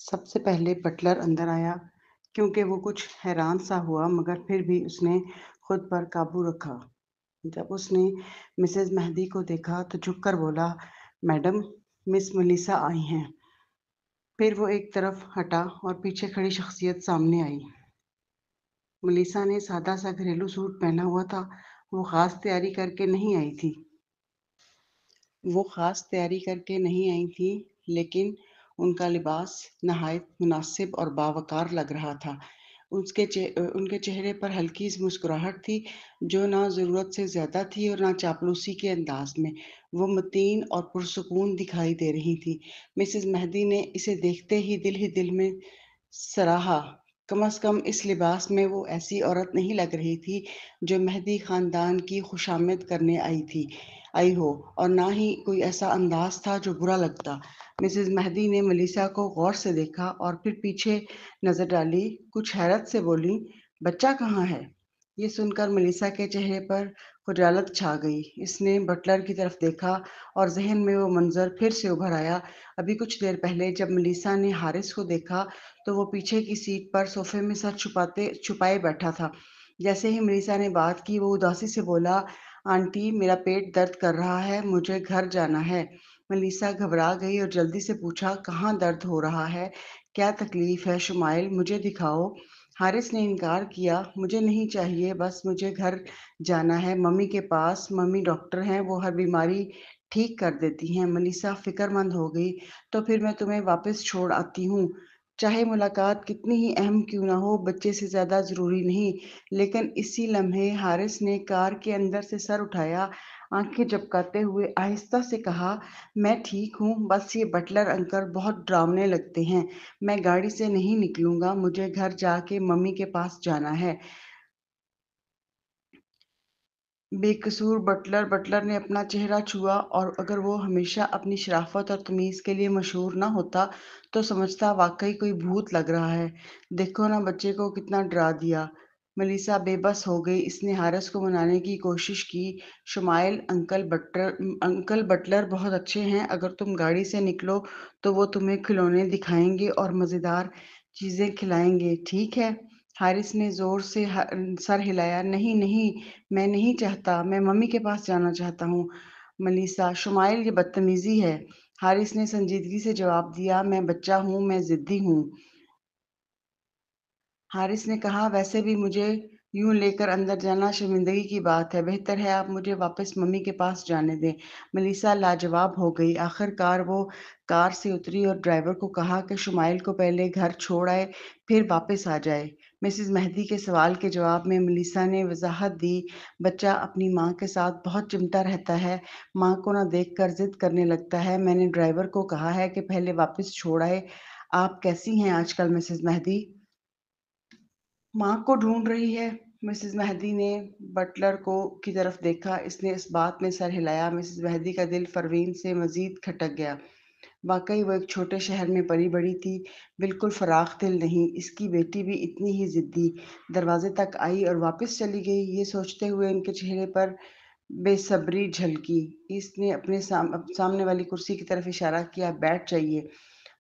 سب سے پہلے بٹلر اندر آیا کیونکہ وہ کچھ حیران سا ہوا مگر پھر بھی اس نے خود پر قابو رکھا۔ جب اس نے مسز مہدی کو دیکھا تو جھک کر بولا، میڈم، مس ملیسا آئی ہیں۔ پھر وہ ایک طرف ہٹا اور پیچھے کھڑی شخصیت سامنے آئی۔ ملیسا نے سادہ سا گھریلو سوٹ پہنا ہوا تھا۔ وہ خاص تیاری کر کے نہیں آئی تھی لیکن ان کا لباس نہایت مناسب اور باوقار لگ رہا تھا۔ ان کے چہرے پر ہلکی سی مسکراہٹ تھی جو نہ ضرورت سے زیادہ تھی اور نہ چاپلوسی کے انداز میں۔ وہ متین اور پرسکون دکھائی دے رہی تھی۔ مسز مہدی نے اسے دیکھتے ہی دل میں سراہا، کم از کم اس لباس میں وہ ایسی عورت نہیں لگ رہی تھی جو مہدی خاندان کی خوشامد کرنے آئی ہو، اور نہ ہی کوئی ایسا انداز تھا جو برا لگتا۔ مسز مہدی نے ملیسا کو غور سے دیکھا اور پھر پیچھے نظر ڈالی، کچھ حیرت سے بولی، بچہ کہاں ہے؟ یہ سن کر ملیسا کے چہرے پر خجالت چھا گئی۔ اس نے بٹلر کی طرف دیکھا اور ذہن میں وہ منظر پھر سے ابھر آیا۔ ابھی کچھ دیر پہلے جب ملیسا نے حارث کو دیکھا تو وہ پیچھے کی سیٹ پر صوفے میں سر چھپائے بیٹھا تھا۔ جیسے ہی ملیسا نے بات کی وہ اداسی سے بولا، آنٹی، میرا پیٹ درد کر رہا ہے، مجھے گھر جانا ہے۔ ملیسا گھبرا گئی اور جلدی سے پوچھا، کہاں درد ہو رہا ہے؟ کیا تکلیف ہے شمائل؟ مجھے دکھاؤ۔ حارث نے انکار کیا، مجھے نہیں چاہیے، بس مجھے گھر جانا ہے، ممی کے پاس۔ ممی ڈاکٹر ہیں، وہ ہر بیماری ٹھیک کر دیتی ہیں۔ ملیسا فکر مند ہو گئی، تو پھر میں تمہیں واپس چھوڑ آتی ہوں، چاہے ملاقات کتنی ہی اہم کیوں نہ ہو، بچے سے زیادہ ضروری نہیں۔ لیکن اسی لمحے حارث نے کار کے اندر سے سر اٹھایا، آنکھیں جھپکاتے ہوئے آہستہ سے کہا، میں ٹھیک ہوں، بس یہ بٹلر انکل بہت ڈراونے لگتے ہیں۔ میں گاڑی سے نہیں نکلوں گا، مجھے گھر جا کے ممی کے پاس جانا ہے۔ بے قصور بٹلر نے اپنا چہرہ چھوا، اور اگر وہ ہمیشہ اپنی شرافت اور تمیز کے لیے مشہور نہ ہوتا تو سمجھتا واقعی کوئی بھوت لگ رہا ہے۔ دیکھو نا بچے کو کتنا ڈرا دیا۔ ملیسا بے بس ہو گئی۔ اس نے حارث کو منانے کی کوشش کی، شمائل، انکل بٹلر بہت اچھے ہیں، اگر تم گاڑی سے نکلو تو وہ تمہیں کھلونے دکھائیں گے اور مزیدار چیزیں کھلائیں گے، ٹھیک ہے؟ حارث نے زور سے سر ہلایا، نہیں نہیں، میں نہیں چاہتا، میں ممی کے پاس جانا چاہتا ہوں۔ ملیسا، شمائل، یہ بدتمیزی ہے۔ حارث نے سنجیدگی سے جواب دیا، میں بچہ ہوں، میں ضدی ہوں۔ حارث نے کہا، ویسے بھی مجھے یوں لے کر اندر جانا شرمندگی کی بات ہے، بہتر ہے آپ مجھے واپس ممی کے پاس جانے دیں۔ ملیسا لاجواب ہو گئی۔ آخر کار وہ کار سے اتری اور ڈرائیور کو کہا کہ شمائل کو پہلے گھر چھوڑ آئے پھر واپس آ جائے۔ مسز مہدی کے سوال کے جواب میں ملیسا نے وضاحت دی، بچہ اپنی ماں کے ساتھ بہت چمٹا رہتا ہے، ماں کو نہ دیکھ کر ضد کرنے لگتا ہے، میں نے ڈرائیور کو کہا ہے کہ پہلے واپس چھوڑ آئے۔ آپ کیسی ہیں آج کل مسز مہدی؟ ماں کو ڈھونڈ رہی ہے؟ مسز مہدی نے بٹلر کی طرف دیکھا۔ اس نے اس بات میں سر ہلایا۔ مسز مہدی کا دل پروین سے مزید کھٹک گیا۔ واقعی وہ ایک چھوٹے شہر میں پلی بڑھی تھی، بالکل فراخ دل نہیں۔ اس کی بیٹی بھی اتنی ہی ضدی۔ دروازے تک آئی اور واپس چلی گئی۔ یہ سوچتے ہوئے ان کے چہرے پر بے صبری جھلکی۔ اس نے اپنے سامنے والی کرسی کی طرف اشارہ کیا، بیٹھ جائیے۔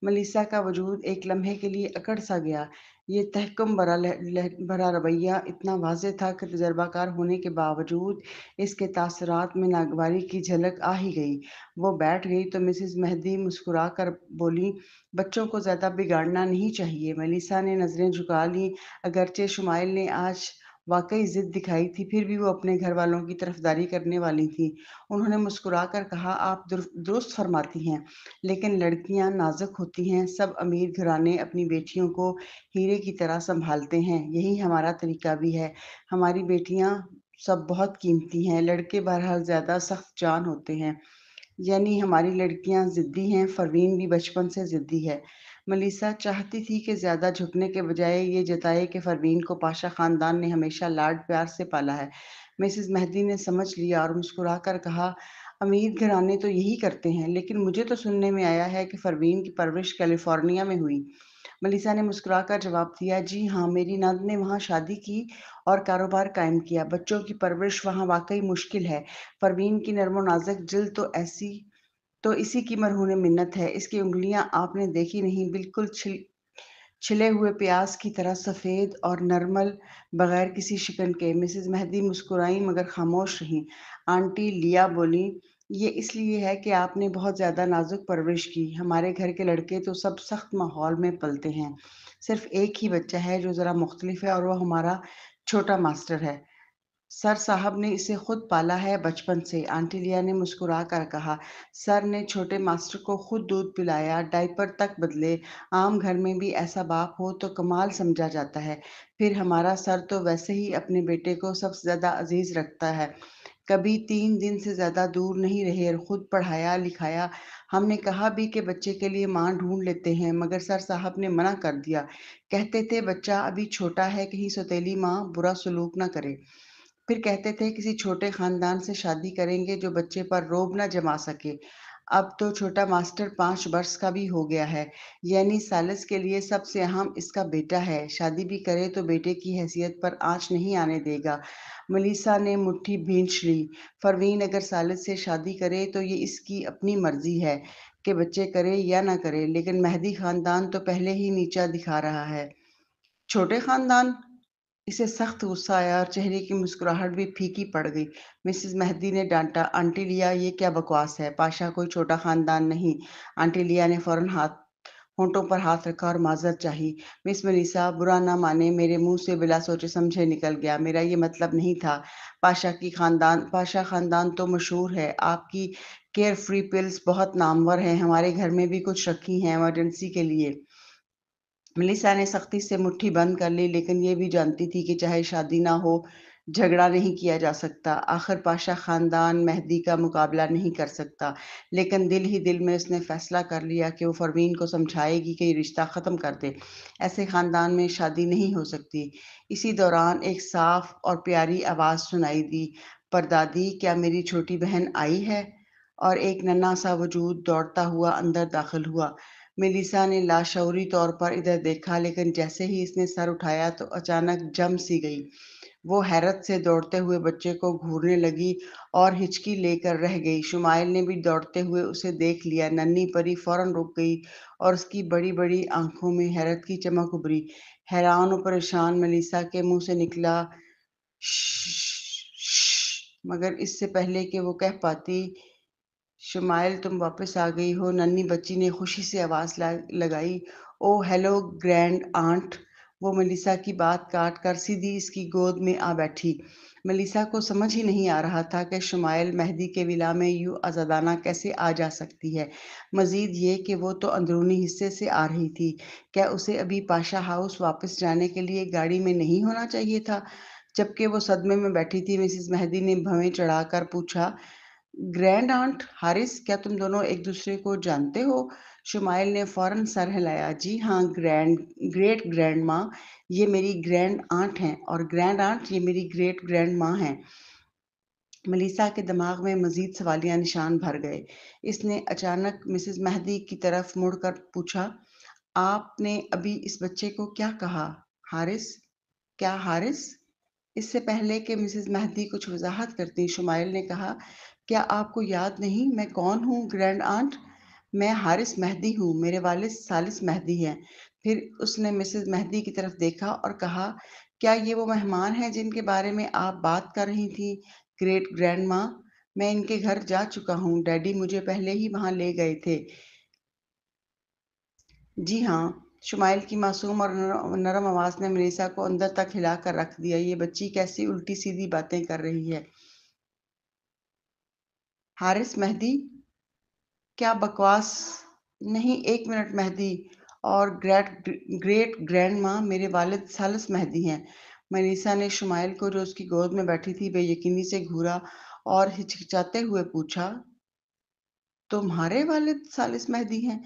ملیسا کا وجود ایک لمحے کے لیے اکڑ سا گیا۔ یہ تحکم بھرا رویہ اتنا واضح تھا کہ تجربہ کار ہونے کے باوجود اس کے تاثرات میں ناگواری کی جھلک آ ہی گئی۔ وہ بیٹھ گئی تو مسز مہدی مسکرا کر بولی، بچوں کو زیادہ بگاڑنا نہیں چاہیے۔ ملیسا نے نظریں جھکا لیں۔ اگرچہ شمائل نے آج واقعی ضد دکھائی تھی، پھر بھی وہ اپنے گھر والوں کی طرفداری کرنے والی تھی۔ انہوں نے مسکرا کر کہا، آپ درست فرماتی ہیں، لیکن لڑکیاں نازک ہوتی ہیں، سب امیر گھرانے اپنی بیٹیوں کو ہیرے کی طرح سنبھالتے ہیں، یہی ہمارا طریقہ بھی ہے۔ ہماری بیٹیاں سب بہت قیمتی ہیں، لڑکے بہرحال زیادہ سخت جان ہوتے ہیں۔ یعنی ہماری لڑکیاں ضدی ہیں، پروین بھی بچپن سے ضدی ہے۔ ملیسا چاہتی تھی کہ زیادہ جھکنے کے بجائے یہ جتائے کہ پروین کو پاشا خاندان نے ہمیشہ لاڈ پیار سے پالا ہے۔ مسز مہدی نے سمجھ لیا اور مسکرا کر کہا، امیر گھرانے تو یہی کرتے ہیں، لیکن مجھے تو سننے میں آیا ہے کہ پروین کی پرورش کیلیفورنیا میں ہوئی۔ ملیسا نے مسکرا کر جواب دیا، جی ہاں، میری نند نے وہاں شادی کی اور کاروبار قائم کیا۔ بچوں کی پرورش وہاں واقعی مشکل ہے۔ پروین کی نرم و نازک جلد تو اسی کی مرہون منت ہے۔ اس کی انگلیاں آپ نے دیکھی نہیں، بالکل छिले हुए प्याज की तरह सफ़ेद और नर्मल, बगैर किसी शिकन के। मिसेज़ मेहदी मुस्कुराईं मगर खामोश रहीं। आंटी लिया बोलीं, "ये इसलिए है कि आपने बहुत ज़्यादा नाज़ुक परवरिश की। हमारे घर के लड़के तो सब सख्त माहौल में पलते हैं। सिर्फ़ एक ही बच्चा है जो ज़रा मुख्तलिफ है और वो हमारा छोटा मास्टर है। सर साहब ने इसे खुद पाला है बचपन से।" आंटी लिया ने मुस्कुरा कर कहा। सर ने छोटे मास्टर को खुद दूध पिलाया, डायपर तक बदले। आम घर में भी ऐसा बाप हो तो कमाल समझा जाता है। फिर हमारा सर तो वैसे ही अपने बेटे को सबसे ज़्यादा अजीज रखता है। कभी 3 दिन से ज़्यादा दूर नहीं रहे और खुद पढ़ाया लिखाया। हमने कहा भी कि बच्चे के लिए माँ ढूंढ लेते हैं, मगर सर साहब ने मना कर दिया। कहते थे बच्चा अभी छोटा है, कहीं सौतेली माँ बुरा सलूक ना करे। फिर कहते थे किसी छोटे खानदान से शादी करेंगे जो बच्चे पर रोब ना जमा सके। अब तो छोटा मास्टर 5 वर्ष का भी हो गया है, यानी सालिस के लिए सबसे अहम इसका बेटा है। शादी भी करे तो बेटे की हैसियत पर आंच नहीं आने देगा। मलीसा ने मुट्ठी भींच ली। परवीन अगर सालिस से शादी करे तो ये इसकी अपनी मर्जी है कि बच्चे करे या ना करे, लेकिन मेहदी खानदान तो पहले ही नीचा दिखा रहा है। छोटे खानदान? इसे सख्त गुस्सा आया और चेहरे की मुस्कुराहट भी फीकी पड़ गई। मिसेस मेहदी ने डांटा, आंटी लिया ये क्या बकवास है? पाशा कोई छोटा खानदान नहीं। आंटी लिया ने फौरन होंठों पर हाथ रखा और माजरत चाही। मिस मनीषा, बुरा ना माने, मेरे मुंह से बिला सोचे समझे निकल गया। मेरा ये मतलब नहीं था। पाशा खानदान तो मशहूर है। आपकी केयर फ्री पिल्स बहुत नामवर हैं। हमारे घर में भी कुछ रखी हैं इमरजेंसी के लिए। मेलिसा ने सख्ती से मुट्ठी बंद कर ली, लेकिन ये भी जानती थी कि चाहे शादी ना हो, झगड़ा नहीं किया जा सकता। आखिर पाशा खानदान मेहदी का मुकाबला नहीं कर सकता। लेकिन दिल ही दिल में उसने फैसला कर लिया कि वो परवीन को समझाएगी कि ये रिश्ता ख़त्म कर दे। ऐसे खानदान में शादी नहीं हो सकती। इसी दौरान एक साफ और प्यारी आवाज़ सुनाई दी, परदादी, क्या मेरी छोटी बहन आई है? और एक नन्हा सा वजूद दौड़ता हुआ अंदर दाखिल हुआ। मेलिसा ने लाशऊरी तौर पर इधर देखा, लेकिन जैसे ही इसने सर उठाया तो अचानक जम सी गई। वो हैरत से दौड़ते हुए बच्चे को घूरने लगी और हिचकी लेकर रह गई। शुमाइल ने भी दौड़ते हुए उसे देख लिया। नन्ही परी फौरन रुक गई और उसकी बड़ी बड़ी आंखों में हैरत की चमक उभरी। हैरान और परेशान मेलिसा के मुंह से निकला, "श्श", मगर इससे पहले कि वो कह पाती, "शुमाइल, तुम वापस आ गई हो।" नन्ही बच्ची ने खुशी से आवाज लगाई, "ओह हेलो ग्रैंड आंट।" वो मेलिसा की बात काट कर सीधी इसकी गोद में आ बैठी। मेलिसा को समझ ही नहीं आ रहा था कि शुमाइल मेहदी के विला में यूं आजादाना कैसे आ जा सकती है। मजीद ये कि वो तो अंदरूनी हिस्से से आ रही थी। क्या उसे अभी पाशा हाउस वापस जाने के लिए गाड़ी में नहीं होना चाहिए था? जबकि वो सदमे में बैठी थी, मिसेस मेहदी ने भवें चढ़ाकर पूछा, ग्रैंड आंट हारिस, क्या तुम दोनों एक दूसरे को जानते हो? शुमाइल ने फौरन सर हिलाया। जी हाँ, ग्रेट ग्रैंड माँ, ये मेरी ग्रैंड आंट हैं और ग्रैंड आंट ये मेरी ग्रेट ग्रैंड माँ हैं। मलीसा के दिमाग में मजीद सवालिया निशान भर गए। इसने अचानक मिसेस मेहदी की तरफ मुड़कर पूछा, आपने अभी इस बच्चे को क्या कहा? हारिस? क्या हारिस? इससे पहले कि मिसेस मेहदी कुछ वजाहत करती, शुमाइल ने कहा, क्या आपको याद नहीं मैं कौन हूँ ग्रैंड आंट? मैं हारिस मेहदी हूँ, मेरे वालिद सालिस मेहदी हैं। फिर उसने मिसेस मेहदी की तरफ देखा और कहा, क्या ये वो मेहमान हैं जिनके बारे में आप बात कर रही थी ग्रेट ग्रैंड माँ? मैं इनके घर जा चुका हूँ, डैडी मुझे पहले ही वहाँ ले गए थे। जी हाँ, शुमाइल की मासूम और नरम आवाज़ ने मेलिसा को अंदर तक हिला कर रख दिया। ये बच्ची कैसी उल्टी-सीधी बातें कर रही है। हारिस मेहदी? क्या बकवास। नहीं, 1 मिनट मेहदी और ग्रेट ग्रैंडमाँ मेरे वालिद सालिस मेहदी हैं। मेलिसा ने शुमाइल को, जो उसकी गोद में बैठी थी, बेयकीनी से घूरा और हिचकिचाते हुए पूछा, तुम्हारे वालिद सालिस मेहदी हैं?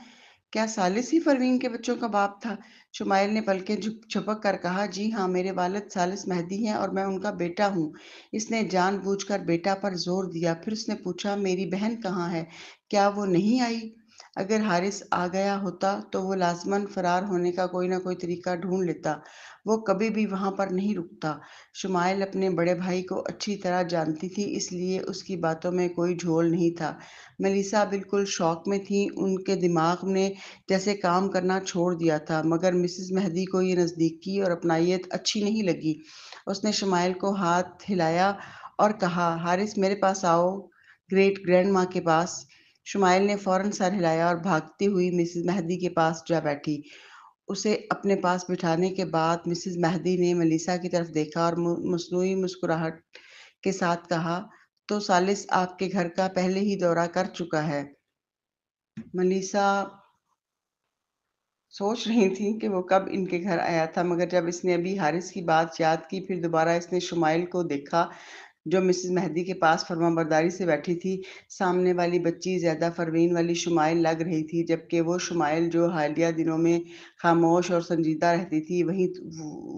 क्या सालिस ही परवीन के बच्चों का बाप था? शुमाइल ने पलकें झपक कर कहा, जी हाँ, मेरे वालिद सालिस मेहदी हैं और मैं उनका बेटा हूँ। इसने जानबूझकर बेटा पर जोर दिया। फिर उसने पूछा, मेरी बहन कहाँ है? क्या वो नहीं आई? اگر حارث آ گیا ہوتا تو وہ لازماً فرار ہونے کا کوئی نہ کوئی طریقہ ڈھونڈ لیتا۔ وہ کبھی بھی وہاں پر نہیں رکتا۔ شمائل اپنے بڑے بھائی کو اچھی طرح جانتی تھی، اس لیے اس کی باتوں میں کوئی جھول نہیں تھا۔ ملیسا بالکل شوق میں تھی، ان کے دماغ نے جیسے کام کرنا چھوڑ دیا تھا، مگر مسز مہدی کو یہ نزدیکی اور اپنائیت اچھی نہیں لگی۔ اس نے شمائل کو ہاتھ ہلایا اور کہا، حارث میرے پاس آؤ، گریٹ گرینڈ ماں کے پاس۔ شمائل نے فوراً سر ہلایا اور بھاگتی ہوئی مسز مہدی کے پاس جا بیٹھی۔ اسے اپنے پاس بٹھانے کے بعد مسز مہدی نے ملیسا کی طرف دیکھا اور مصنوعی مسکراہٹ کے ساتھ کہا، تو ثالث آپ کے گھر کا پہلے ہی دورہ کر چکا ہے۔ ملیسا سوچ رہی تھی کہ وہ کب ان کے گھر آیا تھا، مگر جب اس نے ابھی حارث کی بات یاد کی، پھر دوبارہ اس نے شمائل کو دیکھا جو مسز مہدی کے پاس فرمانبرداری سے بیٹھی تھی۔ سامنے والی بچی زیادہ پروین والی شمائل لگ رہی تھی، جبکہ وہ شمائل جو حالیہ دنوں میں خاموش اور سنجیدہ رہتی تھی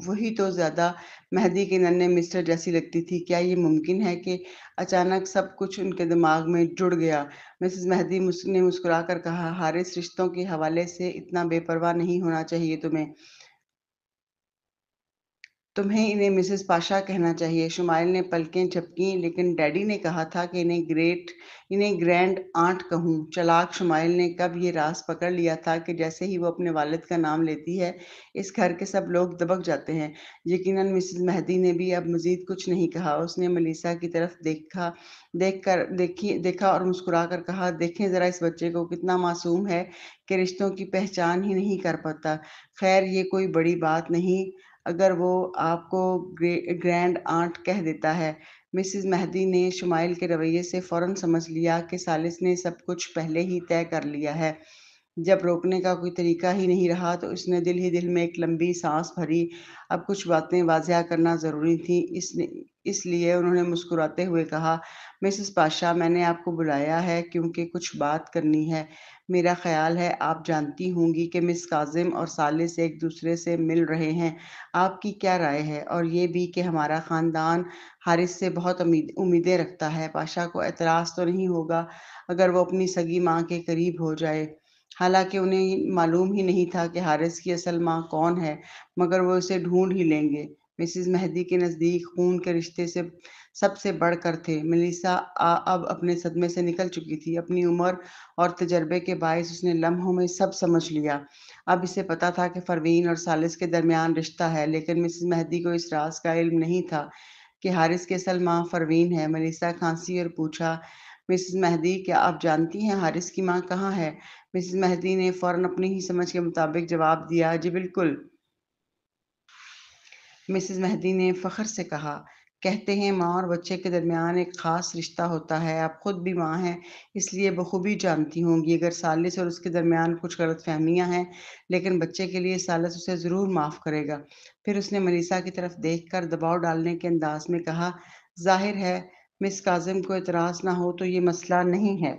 وہی تو زیادہ مہدی کے ننھے مسٹر جیسی لگتی تھی۔ کیا یہ ممکن ہے کہ اچانک سب کچھ ان کے دماغ میں جڑ گیا؟ مسز مہدی نے مسکرا کر کہا، حارث رشتوں کے حوالے سے اتنا بے پرواہ نہیں ہونا چاہیے تمہیں انہیں مسز پاشا کہنا چاہیے۔ شمائل نے پلکیں جھپکیں، لیکن ڈیڈی نے کہا تھا کہ انہیں گرینڈ آنٹ کہوں۔ چالاک شمائل نے کب یہ راز پکڑ لیا تھا کہ جیسے ہی وہ اپنے والد کا نام لیتی ہے، اس گھر کے سب لوگ دبک جاتے ہیں۔ یقیناً مسز مہدی نے بھی اب مزید کچھ نہیں کہا۔ اس نے ملیسا کی طرف دیکھا اور مسکرا کر کہا، دیکھیں ذرا اس بچے کو، کتنا معصوم ہے کہ رشتوں کی پہچان ہی نہیں کر پاتا۔ خیر یہ کوئی بڑی بات نہیں اگر وہ آپ کو گرینڈ آنٹ کہہ دیتا ہے۔ مسز مہدی نے شمائل کے رویے سے فوراً سمجھ لیا کہ ثالث نے سب کچھ پہلے ہی طے کر لیا ہے۔ جب روکنے کا کوئی طریقہ ہی نہیں رہا تو اس نے دل ہی دل میں ایک لمبی سانس بھری۔ اب کچھ باتیں واضح کرنا ضروری تھیں، اس لیے انہوں نے مسکراتے ہوئے کہا، مسز پاشا، میں نے آپ کو بلایا ہے کیونکہ کچھ بات کرنی ہے۔ میرا خیال ہے آپ جانتی ہوں گی کہ مس کاظم اور ثالث ایک دوسرے سے مل رہے ہیں۔ آپ کی کیا رائے ہے؟ اور یہ بھی کہ ہمارا خاندان حارث سے بہت امیدیں رکھتا ہے۔ پاشا کو اعتراض تو نہیں ہوگا اگر وہ اپنی سگی ماں کے قریب ہو جائے؟ حالانکہ انہیں معلوم ہی نہیں تھا کہ حارث کی اصل ماں کون ہے، مگر وہ اسے ڈھونڈ ہی لیں گے۔ مسز مہدی کے نزدیک خون کے رشتے سے سب سے بڑھ کر تھے۔ ملیسا اب اپنے صدمے سے نکل چکی تھی۔ اپنی عمر اور تجربے کے باعث اس نے لمحوں میں سب سمجھ لیا۔ اب اسے پتا تھا کہ پروین اور ثالث کے درمیان رشتہ ہے، لیکن مسز مہدی کو اس راز کا علم نہیں تھا کہ حارث کی اصل ماں پروین ہے۔ ملیسا کھانسی اور پوچھا، مسز مہدی، کیا آپ جانتی ہیں حارث کی ماں کہاں ہے؟ مسز مہدی نے فوراً اپنی ہی سمجھ کے مطابق جواب دیا، جی بالکل۔ مسز مہدی نے فخر سے کہا، کہتے ہیں ماں اور بچے کے درمیان ایک خاص رشتہ ہوتا ہے۔ آپ خود بھی ماں ہیں، اس لیے بخوبی جانتی ہوں گی اگر ثالث اور اس کے درمیان کچھ غلط فہمیاں ہیں، لیکن بچے کے لیے ثالث اسے ضرور معاف کرے گا۔ پھر اس نے ملیسا کی طرف دیکھ کر دباؤ ڈالنے کے انداز میں کہا، ظاہر ہے مس کاظم کو اعتراض نہ ہو تو یہ مسئلہ نہیں ہے۔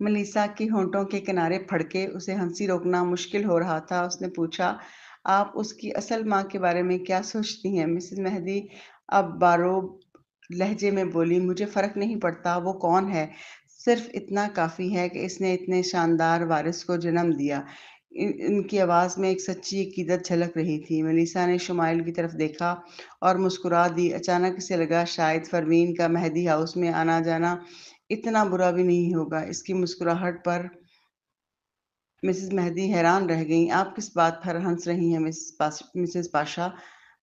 ملیسا کے ہونٹوں کے کنارے پھڑکے، اسے ہنسی روکنا مشکل ہو رہا تھا۔ اس نے پوچھا، آپ اس کی اصل ماں کے بارے میں کیا سوچتی ہیں؟ مسز مہدی اب باروب لہجے میں بولی، مجھے فرق نہیں پڑتا وہ کون ہے، صرف اتنا کافی ہے کہ اس نے اتنے شاندار وارث کو جنم دیا۔ ان کی آواز میں ایک سچی عقیدت جھلک رہی تھی۔ ملیسا نے شمائل کی طرف دیکھا اور مسکرا دی۔ اچانک اسے لگا شاید پروین کا مہدی ہاؤس میں آنا جانا اتنا برا بھی نہیں ہوگا۔ اس کی مسکراہٹ پر مسز مہدی حیران رہ گئیں۔ آپ کس بات پر ہنس رہی ہیں مسز پاشا؟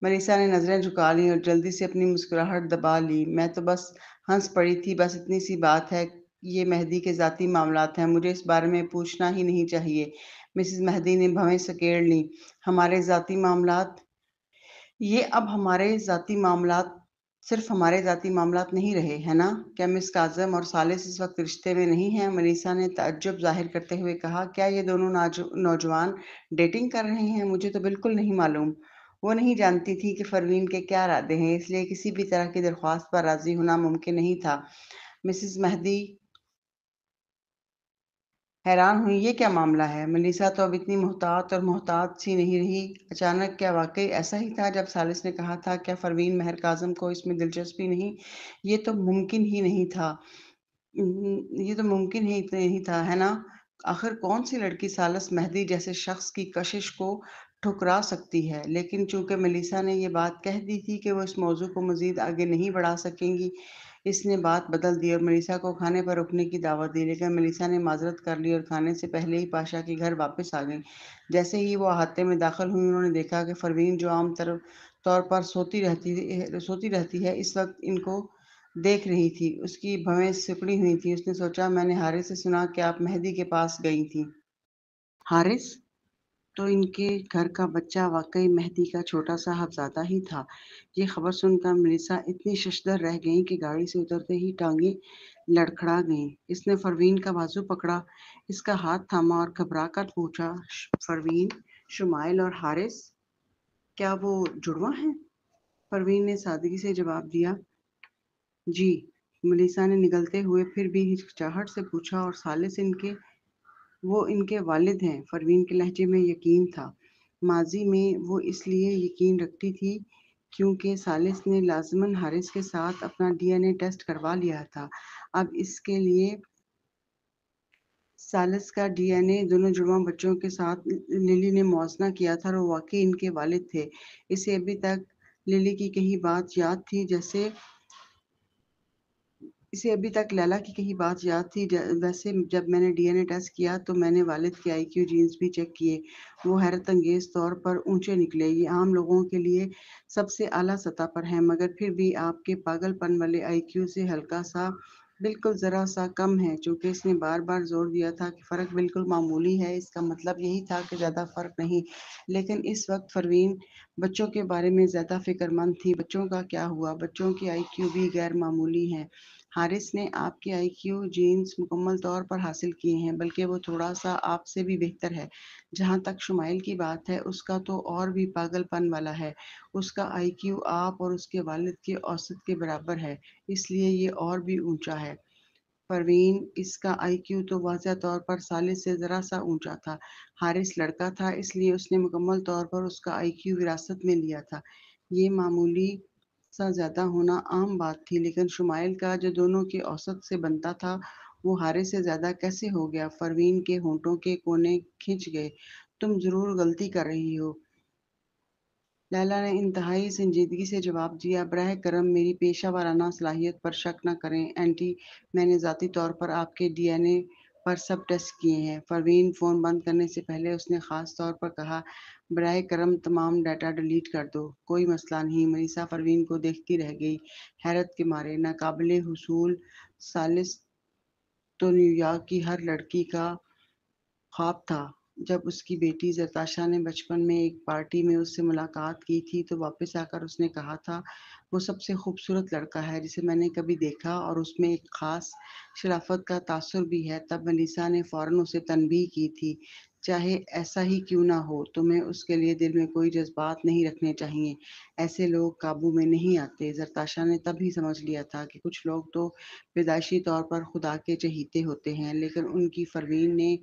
ملیسا نے نظریں جھکا لیں اور جلدی سے اپنی مسکراہٹ دبا لی۔ میں تو بس ہنس پڑی تھی، بس اتنی سی بات ہے، یہ مہدی کے ذاتی معاملات ہیں، مجھے اس بارے میں پوچھنا ہی نہیں چاہیے۔ مسز مہدی نے بھویں سکیڑ لیں، ہمارے ذاتی معاملات؟ یہ اب صرف ہمارے ذاتی معاملات نہیں رہے، ہے نا؟ کیا مس کاظم اور ثالث اس وقت رشتے میں نہیں ہیں؟ ملیسا نے تعجب ظاہر کرتے ہوئے کہا، کیا یہ دونوں نوجوان ڈیٹنگ کر رہے ہیں؟ مجھے تو بالکل نہیں معلوم۔ وہ نہیں جانتی تھی کہ پروین کے کیا ارادے ہیں، اس لیے کسی بھی طرح کی درخواست پر راضی ہونا ممکن نہیں تھا۔ مسز مہدی حیران ہوئی، یہ کیا معاملہ ہے؟ ملیسا تو اب اتنی محتاط سی نہیں رہی۔ اچانک کیا واقعی ایسا ہی تھا جب ثالث نے کہا تھا، کیا پروین مہر کاظم کو اس میں دلچسپی نہیں؟ یہ تو ممکن ہی نہیں تھا۔ ये तो मुमकिन ही नहीं था, है ना? आखिर कौन-सी लड़की सालस मेहदी जैसे शख्स की कशिश को ठुकरा सकती है? लेकिन चूँकि मेलिसा ने ये बात कह दी थी कि वो इस मौज़ू को मज़ीद आगे नहीं बढ़ा सकेंगी, इसने बात बदल दी और मेलिसा को खाने पर रुकने की दावत दी। लेकिन मेलिसा ने माज़रत कर ली और खाने से पहले ही पाशा के घर वापस आ गईं। जैसे ही वो अहाते में दाखिल हुईं, उन्होंने देखा कि परवीन, जो आम तौर पर सोती रहती है, इस वक़्त इनको देख रही थी। उसकी भवें सिकुड़ी हुई थीं। उसने सोचा, मैंने हारिस से सुना कि आप मेहदी के पास गई थीं। हारिस? तो इनके घर का बच्चा वाक़ई मेहदी का छोटा साहबज़ादा ही था। ये खबर सुनकर मेलिसा इतनी शशदर रह गईं कि गाड़ी से उतरते ही टाँगें लड़खड़ा गईं। इसने परवीन का बाजू पकड़ा, इसका हाथ थामा और घबरा कर पूछा, परवीन, शुमाइल और हारिस, क्या वो जुड़वाँ हैं? परवीन ने सादगी से जवाब दिया, जी। मेलिसा ने निगलते हुए फिर भी हिचकिचाहट से पूछा, और सालिस इनके वो इनके वालिद हैं। परवीन के लहजे में यकीन था। माज़ी में वो इसलिए यकीन रखती थी क्योंकि सालिस ने लाज़िमन हारिस के साथ अपना डीएनए टेस्ट करवा लिया था। अब इसके लिए सालिस का डीएनए दोनों जुड़वां बच्चों के साथ लिली ने मुआयना किया था और वो वाक़ई इनके वालिद थे। इसे अभी तक लिली की कही बात याद थी जैसे इसे अभी तक लैला की कही बात याद थी। वैसे जब मैंने डीएनए टेस्ट किया तो मैंने वालिद के आईक्यू जीन्स भी चेक किए। वो हैरत अंगेज तौर पर ऊंचे निकले। ये आम लोगों के लिए सबसे आला सतह पर हैं, मगर फिर भी आपके पागलपन वाले आईक्यू से हल्का सा, बिल्कुल ज़रा सा कम है। चूंकि इसने बार बार जोर दिया था कि फ़र्क बिल्कुल मामूली है, इसका मतलब यही था कि ज़्यादा फ़र्क नहीं। लेकिन इस वक्त परवीन बच्चों के बारे में ज़्यादा फिक्रमंद थी। बच्चों का क्या हुआ? बच्चों की आईक्यू भी गैर मामूली है। हारिस ने आपके आईक्यू जीन्स मुकम्मल तौर पर हासिल किए हैं, बल्कि वो थोड़ा-सा आपसे भी बेहतर है। जहाँ तक शुमाइल की बात है, उसका तो और भी पागलपन वाला है। उसका आईक्यू आप और उसके वालिद के औसत के बराबर है, इसलिए ये और भी ऊँचा है। परवीन, इसका आईक्यू तो वाज़ह तौर पर सालिस से ज़रा-सा ऊँचा था। हारिस लड़का था, इसलिए उसने मुकम्मल तौर पर उसका आईक्यू विरासत में लिया था। ये मामूली सा ज़्यादा होना आम बात थी, लेकिन शुमाइल का, जो दोनों के औसत से बनता था, वो हारिस से ज़्यादा कैसे हो गया? परवीन के होंठों के कोने खिंच गए। तुम ज़रूर गलती कर रही हो। लैला ने इंतहाई संजीदगी से जवाब दिया, बरह करम मेरी पेशा वाराना सलाहियत पर शक न करें आंटी, मैंने ज़ाती तौर पर आपके डीएनए पर सब टेस्ट किए हैं। परवीन फ़ोन बंद करने से पहले उसने ख़ास तौर पर कहा, बरह करम तमाम डाटा डिलीट कर दो। कोई मसला नहीं। मनीषा परवीन को देखती रह गई, हैरत के मारे। नाकाबिले हुसूल सालिस तो न्यूयॉर्क की हर लड़की का ख्वाब था। जब उसकी बेटी ज़रताशा ने बचपन में एक पार्टी में उससे मुलाकात की थी, तो वापस आकर उसने कहा था, वो सबसे खूबसूरत लड़का है जिसे मैंने कभी देखा, और उसमें एक ख़ास शराफ़त का तासुर भी है। तब मेलिसा ने फ़ौरन उसे तनबीह की थी, चाहे ऐसा ही क्यों ना हो, तुम्हें उसके लिए दिल में कोई जज़्बात नहीं रखने चाहिए। ऐसे लोग काबू में नहीं आते। ज़रताशा ने तब ही समझ लिया था कि कुछ लोग तो पैदाइशी तौर पर खुदा के चहीते होते हैं, लेकिन उनकी परवीन ने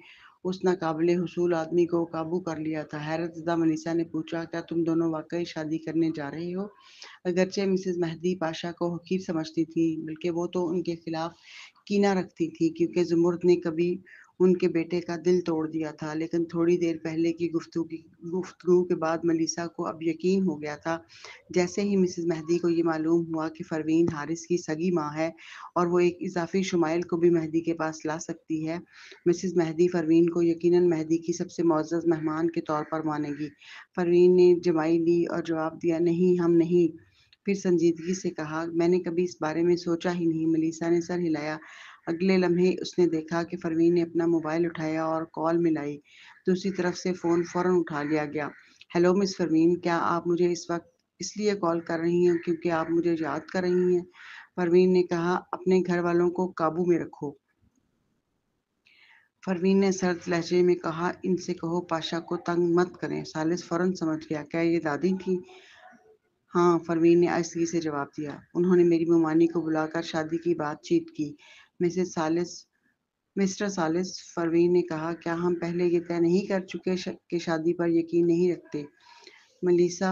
उस नाकाबिले हुसूल आदमी को काबू कर लिया था। हैरतज़दा मनीषा ने पूछा, क्या तुम दोनों वाकई शादी करने जा रहे हो? अगरचे मिसेस मेहदी पाशा को हकीर समझती थी, बल्कि वो तो उनके खिलाफ कीना रखती थी क्योंकि ज़ुमुर्द ने कभी उनके बेटे का दिल तोड़ दिया था। लेकिन थोड़ी देर पहले की गुफ्तगू के बाद मलीसा को अब यकीन हो गया था। जैसे ही मिसेस मेहदी को ये मालूम हुआ कि परवीन हारिस की सगी माँ है और वो एक इजाफी शुमाइल को भी मेहदी के पास ला सकती है, मिसेस मेहदी परवीन को यकीनन मेहदी की सबसे मुअज़्ज़ज़ मेहमान के तौर पर मानेगी। परवीन ने जमाई ली और जवाब दिया, नहीं, हम नहीं। फिर संजीदगी से कहा, मैंने कभी इस बारे में सोचा ही नहीं। मलीसा ने सर हिलाया। अगले लम्हे उसने देखा कि परवीन ने अपना मोबाइल उठाया और कॉल मिलाई। दूसरी तरफ से फ़ोन फ़ौरन उठा लिया गया। हेलो मिस परवीन, क्या आप मुझे इस वक्त इसलिए कॉल कर रही हैं क्योंकि आप मुझे याद कर रही हैं? परवीन ने कहा, अपने घर वालों को काबू में रखो। परवीन ने सर्द लहजे में कहा, इनसे कहो पाशा को तंग मत करें। सालिस फौरन समझ गया, क्या ये दादी थी? हाँ, परवीन ने आहिस्तगी से जवाब दिया। उन्होंने मेरी ममानी को बुलाकर शादी की बातचीत की। मिसेस सालिस मिस्टर सालिस, परवीन ने कहा, क्या हम पहले ये तय नहीं कर चुके कि शादी पर यकीन नहीं रखते? मलीसा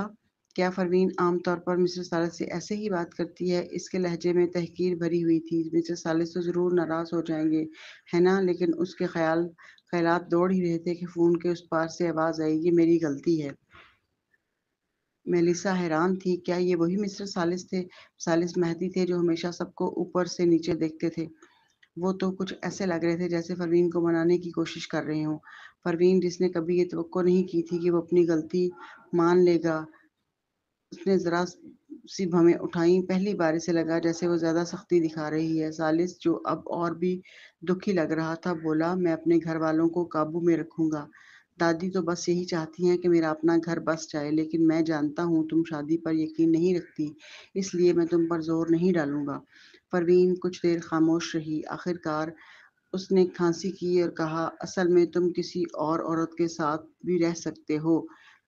کیا پروین عام طور پر مسٹر ثالث سے ایسے ہی بات کرتی ہے؟ اس کے لہجے میں تحقیر بھری ہوئی تھی۔ مسٹر ثالث تو ضرور ناراض ہو جائیں گے، ہے نا؟ لیکن اس کے خیالات دوڑ ہی رہے تھے کہ فون کے اس پار سے آواز آئی، یہ میری غلطی ہے۔ میلیسا حیران تھی، کیا یہ وہی مسٹر ثالث تھے؟ ثالث مہدی تھے جو ہمیشہ سب کو اوپر سے نیچے دیکھتے تھے۔ وہ تو کچھ ایسے لگ رہے تھے جیسے پروین کو منانے کی کوشش کر رہے ہوں۔ پروین، جس نے کبھی یہ توقع نہیں کی تھی کہ وہ اپنی غلطی مان لے گا، اس نے ذرا سی بھویں اٹھائیں۔ پہلی بار اسے لگا جیسے وہ زیادہ سختی دکھا رہی ہے۔ ثالث، جو اب اور بھی دکھی لگ رہا تھا، بولا، میں اپنے گھر والوں کو قابو میں رکھوں گا۔ دادی تو بس یہی چاہتی ہیں کہ میرا اپنا گھر بس جائے، لیکن میں جانتا ہوں تم شادی پر یقین نہیں رکھتی، اس لیے میں تم پر زور نہیں ڈالوں گا۔ پروین کچھ دیر خاموش رہی۔ آخر کار اس نے کھانسی کی اور کہا، اصل میں تم کسی اور عورت کے ساتھ بھی رہ سکتے ہو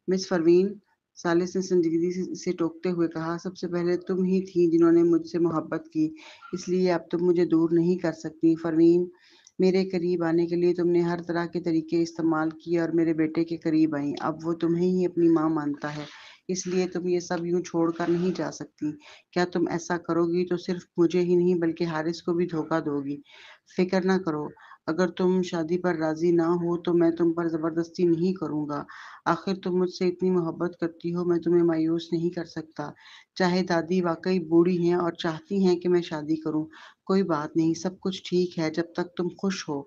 مس پروین۔ ثالث نے سنجیدگی سے ٹوکتے ہوئے کہا، سب سے پہلے تم ہی تھیں جنہوں نے مجھ سے محبت کی، اس لیے اب تم مجھے دور نہیں کر سکتی۔ پروین، میرے قریب آنے کے لیے تم نے ہر طرح کے طریقے استعمال کیے اور میرے بیٹے کے قریب آئیں۔ اب وہ تمہیں ہی اپنی ماں مانتا ہے، اس لیے تم یہ سب یوں چھوڑ کر نہیں جا سکتی۔ کیا تم ایسا کرو گی تو صرف مجھے ہی نہیں بلکہ حارث کو بھی دھوکہ دو گی۔ فکر نہ کرو، اگر تم شادی پر راضی نہ ہو تو میں تم پر زبردستی نہیں کروں گا۔ آخر تم مجھ سے اتنی محبت کرتی ہو، میں تمہیں مایوس نہیں کر سکتا۔ چاہے دادی واقعی بوڑھی ہیں اور چاہتی ہیں کہ میں شادی کروں، کوئی بات نہیں، سب کچھ ٹھیک ہے جب تک تم خوش ہو۔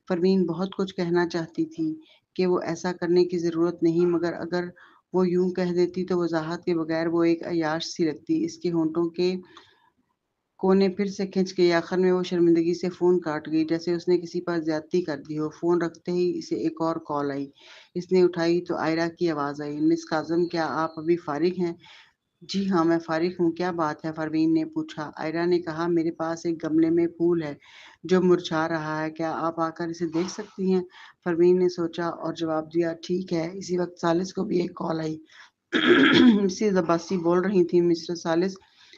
پروین بہت کچھ کہنا چاہتی تھی کہ وہ ایسا کرنے کی ضرورت نہیں، مگر اگر وہ یوں کہہ دیتی تو وضاحت کے بغیر وہ ایک عیاش سی لگتی۔ اس کے ہونٹوں کے کونے پھر سے کھنچ گئی۔ آخر میں وہ شرمندگی سے فون کاٹ گئی، جیسے اس نے کسی پر زیادتی کر دی ہو۔ فون رکھتے ہی اسے ایک اور کال آئی۔ اس نے اٹھائی تو آئرہ کی آواز آئی، مس کاظم، کیا آپ ابھی فارغ ہیں؟ جی ہاں، میں فارغ ہوں، کیا بات ہے؟ پروین نے پوچھا۔ آئرہ نے کہا، میرے پاس ایک گملے میں پھول ہے جو مرجھا رہا ہے، کیا آپ آ کر اسے دیکھ سکتی ہیں؟ پروین نے سوچا اور جواب دیا، ٹھیک ہے۔ اسی وقت ثالث کو بھی ایک کال آئی۔ مسز عباسی بول رہی تھی، مسٹر ثالث،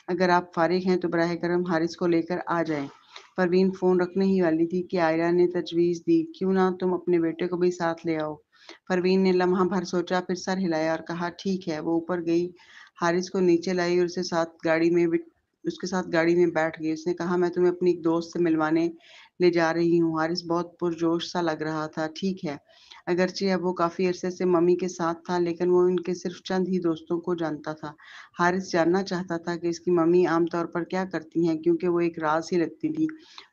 اگر آپ فارغ ہیں تو براہ کرم حارث کو لے کر آ جائیں۔ پروین فون رکھنے ہی والی تھی کہ آئرہ نے تجویز دی، کیوں نہ تم اپنے بیٹے کو بھی ساتھ لے آؤ؟ پروین نے لمحہ بھر سوچا، پھر سر ہلایا اور کہا، ٹھیک ہے۔ وہ اوپر گئی، حارث کو نیچے لائی اور اس کے ساتھ گاڑی میں بیٹھ گئی۔ اس نے کہا، میں تمہیں اپنی ایک دوست سے ملوانے لے جا رہی ہوں۔ حارث بہت پرجوش سا لگ رہا تھا۔ ٹھیک ہے۔ اگرچہ اب وہ کافی عرصے سے ممی کے ساتھ تھا، لیکن وہ ان کے صرف چند ہی دوستوں کو جانتا تھا۔ حارث جاننا چاہتا تھا کہ اس کی ممی عام طور پر کیا کرتی ہیں، کیونکہ وہ ایک راز ہی لگتی تھی۔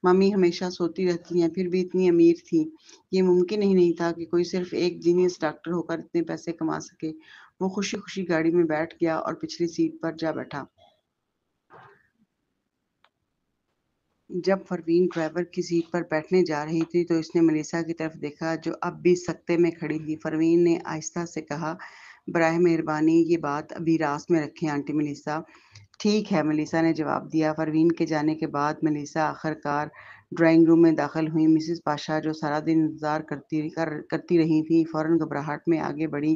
ممی ہمیشہ سوتی رہتی ہیں، پھر بھی اتنی امیر تھیں۔ یہ ممکن ہی نہیں تھا کہ کوئی صرف ایک جینیس ڈاکٹر ہو کر اتنے پیسے کما سکے۔ وہ خوشی خوشی گاڑی میں بیٹھ گیا اور پچھلی سیٹ پر جا بیٹھا۔ جب پروین ڈرائیور کی سیٹ پر بیٹھنے جا رہی تھی تو اس نے ملیسا کی طرف دیکھا جو اب بھی سکتے میں کھڑی تھی۔ پروین نے آہستہ سے کہا، براہ مہربانی یہ بات ابھی راز میں رکھیں آنٹی ملیسا۔ ٹھیک ہے، ملیسا نے جواب دیا۔ پروین کے جانے کے بعد ملیسا آخر کار ڈرائنگ روم میں داخل ہوئی۔ مسز پاشا، جو سارا دن انتظار کرتی رہی تھی، فوراً گھبراہٹ میں آگے بڑھی،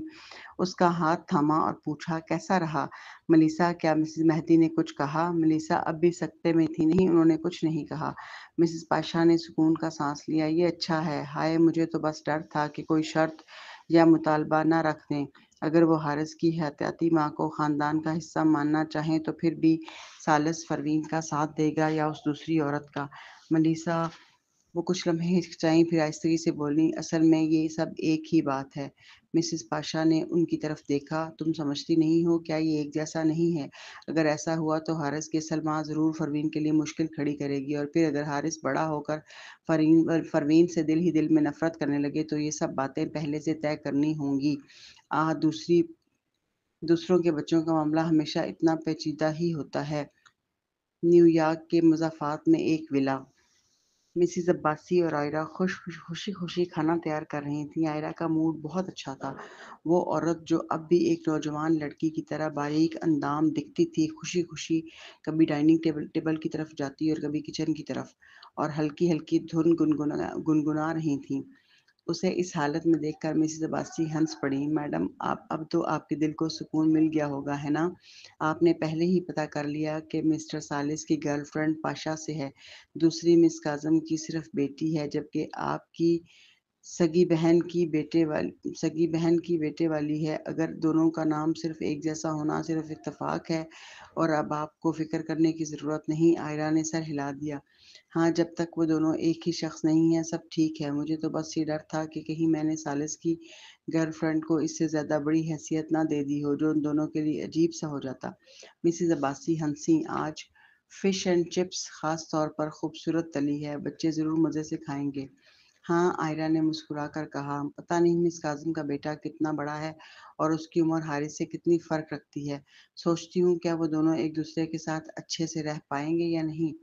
اس کا ہاتھ تھاما اور پوچھا، کیسا رہا؟ ملیسا، کیا مسز مہدی نے کچھ کہا؟ ملیسا اب بھی سکتے میں تھی، نہیں، انہوں نے کچھ نہیں کہا۔ مسز پاشا نے سکون کا سانس لیا، یہ اچھا ہے۔ ہائے، مجھے تو بس ڈر تھا کہ کوئی شرط یا مطالبہ نہ رکھ دیں۔ اگر وہ حارث کی حیاتیاتی ماں کو خاندان کا حصہ ماننا چاہیں تو پھر بھی ثالث پروین کا ساتھ دے گا یا اس دوسری عورت کا؟ ملیسا، وہ کچھ لمحے ہچکچائیں، پھر آہستگی سے بولیں، اصل میں یہ سب ایک ہی بات ہے۔ مسز پاشا نے ان کی طرف دیکھا، تم سمجھتی نہیں ہو کیا یہ ایک جیسا نہیں ہے؟ اگر ایسا ہوا تو حارث کی اصل ماں ضرور پروین کے لیے مشکل کھڑی کرے گی، اور پھر اگر حارث بڑا ہو کر پروین سے دل ہی دل میں نفرت کرنے لگے تو یہ سب باتیں پہلے سے طے کرنی ہوں گی۔ دوسروں کے بچوں کا معاملہ ہمیشہ اتنا پیچیدہ ہی ہوتا ہے۔ نیو یارک کے مضافات میں ایک ولا۔ مسز عباسی اور آئرہ خوشی خوشی کھانا تیار کر رہی تھیں۔ آئرہ کا موڈ بہت اچھا تھا۔ وہ عورت جو اب بھی ایک نوجوان لڑکی کی طرح باریک اندام دکھتی تھی، خوشی خوشی کبھی ڈائننگ ٹیبل کی طرف جاتی اور کبھی کچن کی طرف، اور ہلکی ہلکی دھن گنگنا رہی تھیں۔ اسے اس حالت میں دیکھ کر مسز عباسی ہنس پڑی، میڈم، اب تو آپ کے دل کو سکون مل گیا ہوگا، ہے نا؟ آپ نے پہلے ہی پتہ کر لیا کہ مسٹر ثالث کی گرل فرینڈ پاشا سے ہے، دوسری مس کاظم کی صرف بیٹی ہے، جبکہ آپ کی सगी बहन की बेटे वाली है। अगर दोनों का नाम सिर्फ एक जैसा होना सिर्फ इत्तेफाक है और अब आपको फिक्र करने की ज़रूरत नहीं। आयरा ने सर हिला दिया। हाँ, जब तक वो दोनों एक ही शख्स नहीं है सब ठीक है। मुझे तो बस ये डर था कि कहीं मैंने सालिस की गर्लफ्रेंड को इससे ज़्यादा बड़ी हैसियत ना दे दी हो जो उन दोनों के लिए अजीब सा हो जाता। मिसेस अब्बासी हंसी। आज फिश एंड चिप्स खास तौर पर खूबसूरत तली है, बच्चे ज़रूर मज़े से खाएंगे। हाँ, आयरा ने मुस्कुराकर कहा, पता नहीं मिस काज़िम का बेटा कितना बड़ा है और उसकी उम्र हारिस से कितनी फ़र्क रखती है। सोचती हूँ क्या वो दोनों एक दूसरे के साथ अच्छे से रह पाएंगे या नहीं।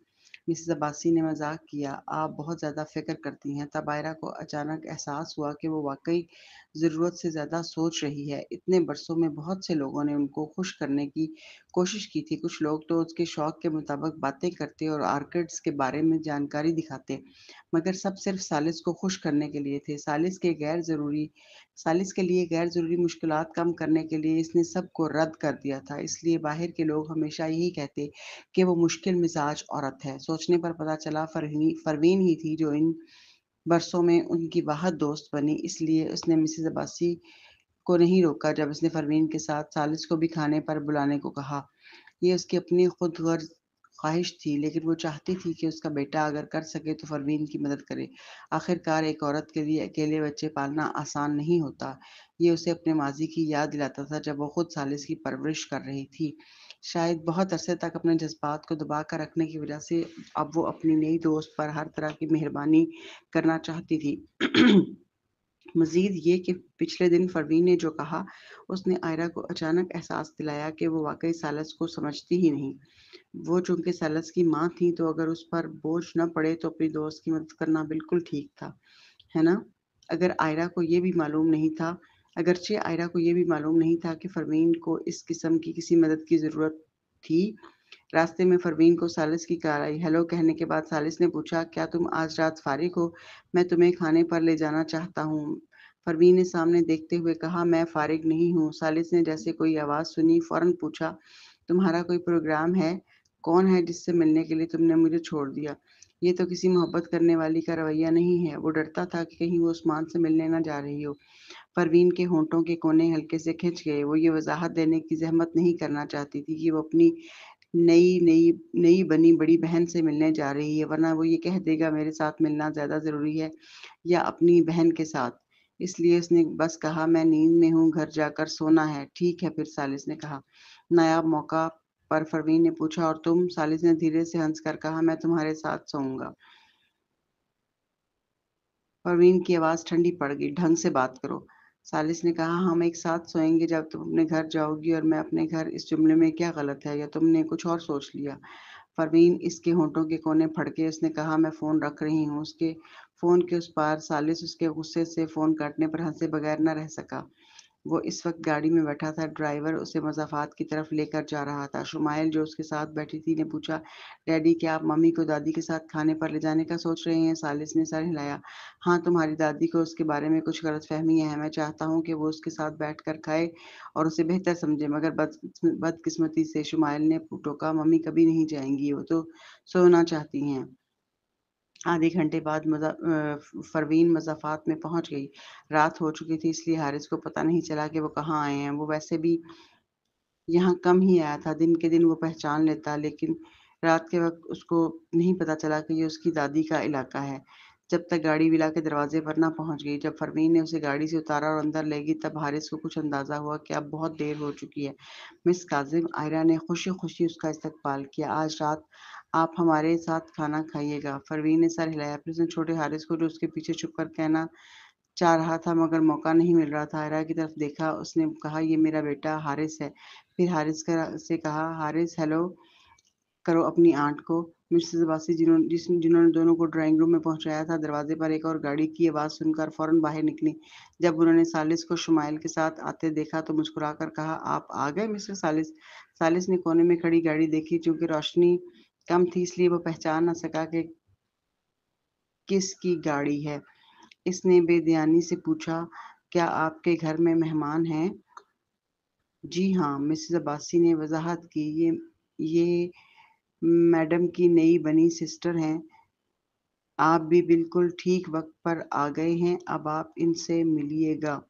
मिसेस अब्बासी ने मजाक किया, आप बहुत ज़्यादा फ़िक्र करती हैं। तब आयरा को अचानक एहसास हुआ कि वो वाकई ज़रूरत से ज़्यादा सोच रही है। इतने बरसों में बहुत से लोगों ने उनको खुश करने की कोशिश की थी। कुछ लोग तो उसके शौक के मुताबिक बातें करते और आर्किड्स के बारे में जानकारी दिखाते, मगर सब सिर्फ सालिस को खुश करने के लिए थे। सालिस के लिए गैर ज़रूरी मुश्किलात कम करने के लिए इसने सबको रद्द कर दिया था। इसलिए बाहर के लोग हमेशा यही कहते कि वो मुश्किल मिजाज औरत है। सोचने पर पता चला परवीन ही थी जो इन बरसों में उनकी वाहद दोस्त बनी। इसलिए उसने मिसेस अब्बासी को नहीं रोका जब उसने परवीन के साथ सालिस को भी खाने पर बुलाने को कहा। ये उसकी अपनी खुदगर्ज़ ख़्वाहिश थी, लेकिन वो चाहती थी कि उसका बेटा अगर कर सके तो परवीन की मदद करे। आखिरकार एक औरत के लिए अकेले बच्चे पालना आसान नहीं होता। ये उसे अपने माज़ी की याद दिलाता था जब वो खुद सालिस की परवरिश कर रही थी। शायद बहुत अरसे तक अपने जज़्बात को दबा कर रखने की वजह से अब वो अपनी नई दोस्त पर हर तरह की मेहरबानी करना चाहती थी। मज़ीद ये कि पिछले दिन परवीन ने जो कहा, उसने आयरा को अचानक एहसास दिलाया कि वो वाक़ई सालिस को समझती ही नहीं। वो चूँकि सालिस की माँ थीं, तो अगर उस पर बोझ न पड़े तो अपनी दोस्त की मदद करना बिल्कुल ठीक था, है ना? अगर आयरा को ये भी मालूम नहीं था अगरचे आयरा को ये भी मालूम नहीं था कि परवीन को इस किस्म की किसी मदद की ज़रूरत थी। रास्ते में परवीन को सालिस की कार आई। हेलो कहने के बाद सालिस ने पूछा, क्या तुम आज रात फारिग हो? मैं तुम्हें खाने पर ले जाना चाहता हूँ। परवीन ने सामने देखते हुए कहा, मैं फारिग नहीं हूँ। सालिस ने जैसे कोई आवाज़ सुनी फौरन पूछा, तुम्हारा कोई प्रोग्राम है? कौन है जिससे मिलने के लिए तुमने मुझे छोड़ दिया? ये तो किसी मोहब्बत करने वाली का रवैया नहीं है। वो डरता था कि कहीं वो उस्मान से मिलने न जा रही हो। परवीन के होंठों के कोने हल्के से खिंच गए। वो ये वज़ाहत देने की ज़हमत नहीं करना चाहती थी कि वो अपनी नई नई नई बनी बड़ी बहन से मिलने जा रही है, वरना वो ये कह देगा मेरे साथ मिलना ज़्यादा ज़रूरी है या अपनी बहन के साथ। इसलिए उसने बस कहा, मैं नींद में हूँ, घर जाकर सोना है। ठीक है फिर, सालिस ने कहा। नायाब मौका पर परवीन ने पूछा, और तुम? सालिस ने धीरे से हंसकर कहा, मैं तुम्हारे साथ सोऊंगा। परवीन की आवाज़ ठंडी पड़ गई। ढंग से बात करो। सालिस ने कहा, हम एक साथ सोएंगे जब तुम अपने घर जाओगी और मैं अपने घर। इस जुमले में क्या गलत है, या तुमने कुछ और सोच लिया? परवीन इसके होंठों के कोने फड़के। उसने कहा, मैं फ़ोन रख रही हूँ। उसके फ़ोन के उस पार सालिस उसके गुस्से से फ़ोन काटने पर हंसे बगैर न रह सका। वो इस वक्त गाड़ी में बैठा था। ड्राइवर उसे मज़ाफ़ात की तरफ लेकर जा रहा था। शुमाइल जो उसके साथ बैठी थी ने पूछा, डैडी क्या आप मम्मी को दादी के साथ खाने पर ले जाने का सोच रहे हैं? सालिस ने सर हिलाया। हाँ, तुम्हारी दादी को उसके बारे में कुछ गलतफहमियां हैं। मैं चाहता हूँ कि वो उसके साथ बैठकर खाए और उसे बेहतर समझे, मगर बदकिस्मती से शुमाइल ने टोका, मम्मी कभी नहीं जाएंगी, वो तो सोना चाहती हैं। आधे घंटे बाद परवीन मज़ाफ़ात में पहुंच गई। रात हो चुकी थी, इसलिए हारिस को पता नहीं चला कि वो कहाँ आए हैं। वो वैसे भी यहाँ कम ही आया था। दिन के दिन वो पहचान लेता, लेकिन रात के वक़्त उसको नहीं पता चला कि ये उसकी दादी का इलाका है, जब तक गाड़ी विला के दरवाज़े पर ना पहुँच गई। जब परवीन ने उसे गाड़ी से उतारा और अंदर ले गई, तब हारिस को कुछ अंदाज़ा हुआ कि अब बहुत देर हो चुकी है। मिस काज़िम, आयरा ने खुशी-खुशी उसका इस्तकबाल किया। आज रात आप हमारे साथ खाना खाइएगा। परवीन ने सर हिलाया। फिर उसने छोटे हारिस को, जो उसके पीछे छुपकर कहना चाह रहा था मगर मौका नहीं मिल रहा था, आयरा की तरफ देखा। उसने कहा, ये मेरा बेटा हारिस है। फिर हारिस से कहा, हारिस हेलो करो अपनी आंट को। मिसेस अब्बासी जिन्होंने दोनों को ड्राइंग रूम में पहुंचाया था, दरवाजे पर एक और गाड़ी की आवाज़ सुनकर फौरन बाहर निकली। जब उन्होंने सालिस को शुमाइल के साथ आते देखा तो मुस्कुराकर कहा, आप आ गए मिस्टर सालिस? सालिस ने कोने में खड़ी गाड़ी देखी। चूंकि रोशनी कम थी इसलिए वो पहचान न सका कि किसकी गाड़ी है। इसने बेध्यानी से पूछा, क्या आपके घर में मेहमान हैं? जी हाँ, मिसेस अब्बासी ने वज़ाहत की, ये मैडम की नई बनी सिस्टर हैं। आप भी बिल्कुल ठीक वक़्त पर आ गए हैं, अब आप इनसे मिलिएगा।